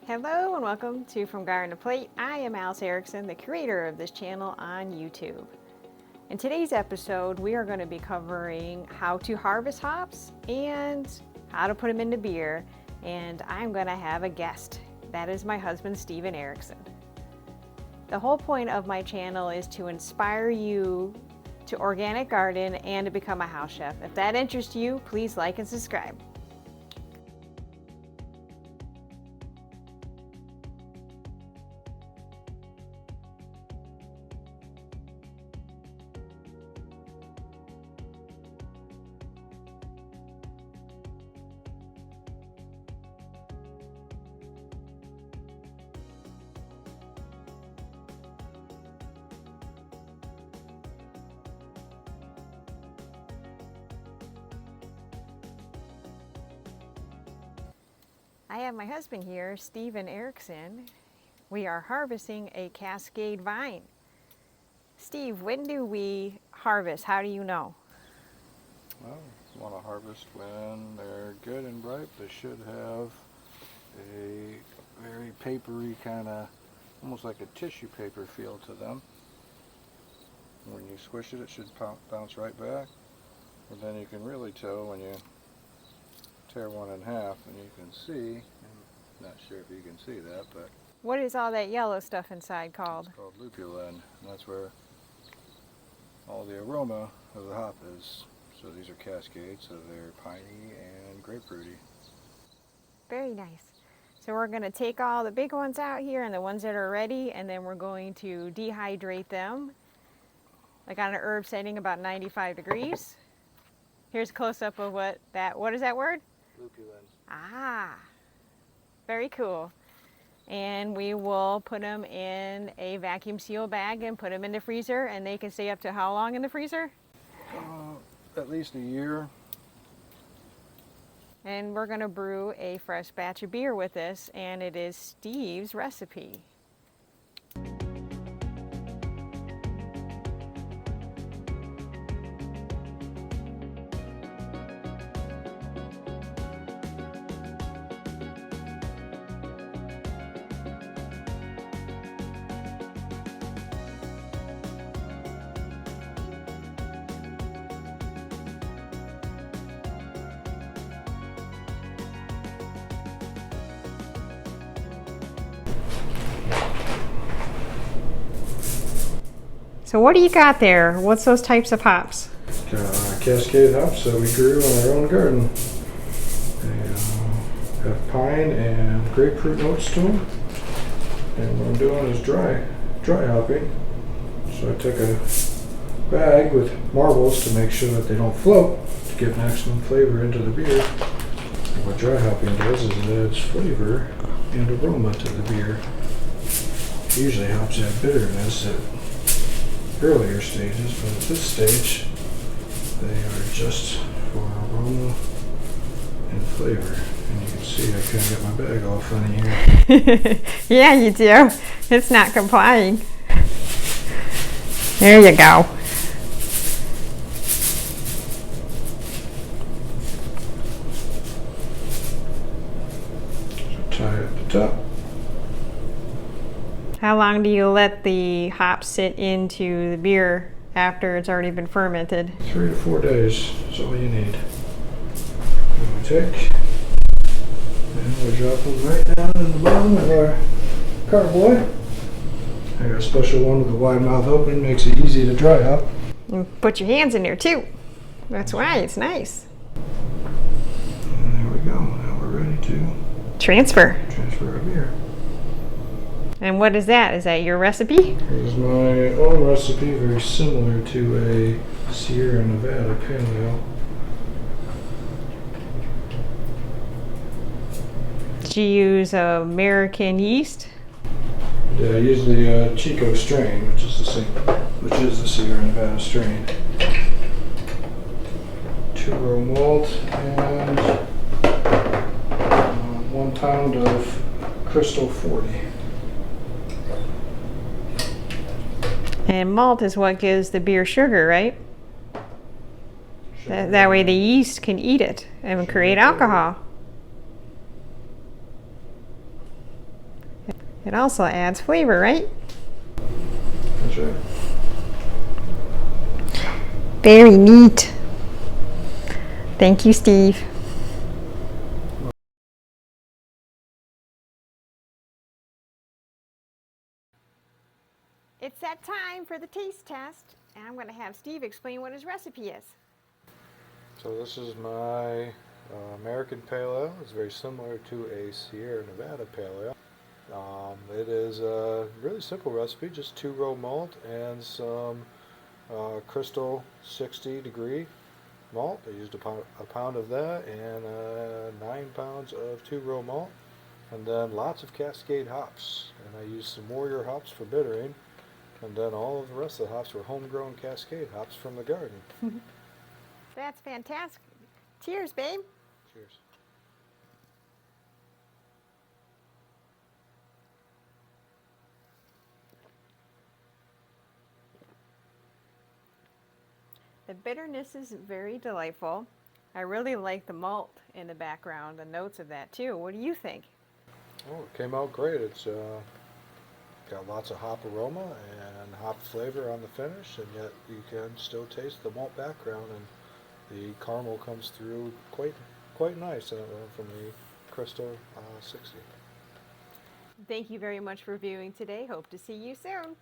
Hello and welcome to From Garden to Plate. I am Steven Erickson, the creator of this channel on YouTube. In today's episode, we are going to be covering how to harvest hops and how to put them into beer. And I'm going to have a guest. That is my husband, Steven Erickson. The whole point of my channel is to inspire you to organic garden and to become a house chef. If that interests you, please like and subscribe. I have my husband here, Steven Erickson. We are harvesting a Cascade vine. Steve, when do we harvest? How do you know? Well, you want to harvest when they're good and ripe. They should have a very papery kind of, almost like a tissue paper feel to them. When you squish it, it should bounce right back. But then you can really tell when you tear one in half, and you can see, I'm not sure if you can see that, but What is all that yellow stuff inside called? it's called lupulin, and that's where all the aroma of the hop is. So these are Cascades, so they're piney and grapefruity. Very nice. So we're going to take all the big ones out here and the ones that are ready, and then we're going to dehydrate them, like on an herb setting about 95 degrees. Here's a close-up of what is that word? Lupulin. Ah, very cool. And we will put them in a vacuum seal bag and put them in the freezer, and they can stay up to how long in the freezer? At least a year. And we're going to brew a fresh batch of beer with this, and it is Steve's recipe. So what do you got there? What's those types of hops? Cascade hops that we grew in our own garden. They have pine and grapefruit notes to them. And what I'm doing is dry hopping. So I took a bag with marbles to make sure that they don't float, to give maximum flavor into the beer. And what dry hopping does is it adds flavor and aroma to the beer. It usually helps add bitterness at earlier stages, but at this stage they are just for aroma and flavor. And you can see I kind of got my bag all funny here. Yeah, you do. It's not complying. There you go. So tie it at the top. How long do you let the hops sit into the beer after it's already been fermented? 3 to 4 days is all you need. And we take and we drop them right down in the bottom of our carboy. I got a special one with a wide mouth opening, makes it easy to dry up. And put your hands in there too. That's why it's nice. And there we go. Now we're ready to Transfer. transfer our beer. And what is that? Is that your recipe? This is my own recipe, very similar to a Sierra Nevada Pale Ale. Did you use American yeast? Yeah, I use the Chico strain, which is the Sierra Nevada strain. 2-row malt and 1 pound of Crystal 40. And malt is what gives the beer sugar, right? That way the yeast can eat it and create alcohol. It also adds flavor, right? That's right. Very neat. Thank you, Steve. It's that time for the taste test, and I'm going to have Steve explain what his recipe is. So this is my American Pale Ale. It's very similar to a Sierra Nevada Pale Ale. It is a really simple recipe, just 2-row malt and some crystal 60-degree malt. I used a pound of that and 9 pounds of 2-row malt, and then lots of Cascade hops. And I used some Warrior hops for bittering, and then all of the rest of the hops were homegrown Cascade hops from the garden. That's fantastic. Cheers, babe. Cheers. The bitterness is very delightful. I really like the malt in the background, the notes of that too. What do you think? Oh, it came out great. It's got lots of hop aroma and hop flavor on the finish, and yet you can still taste the malt background, and the caramel comes through quite nice from the Crystal 60. Thank you very much for viewing today. Hope to see you soon.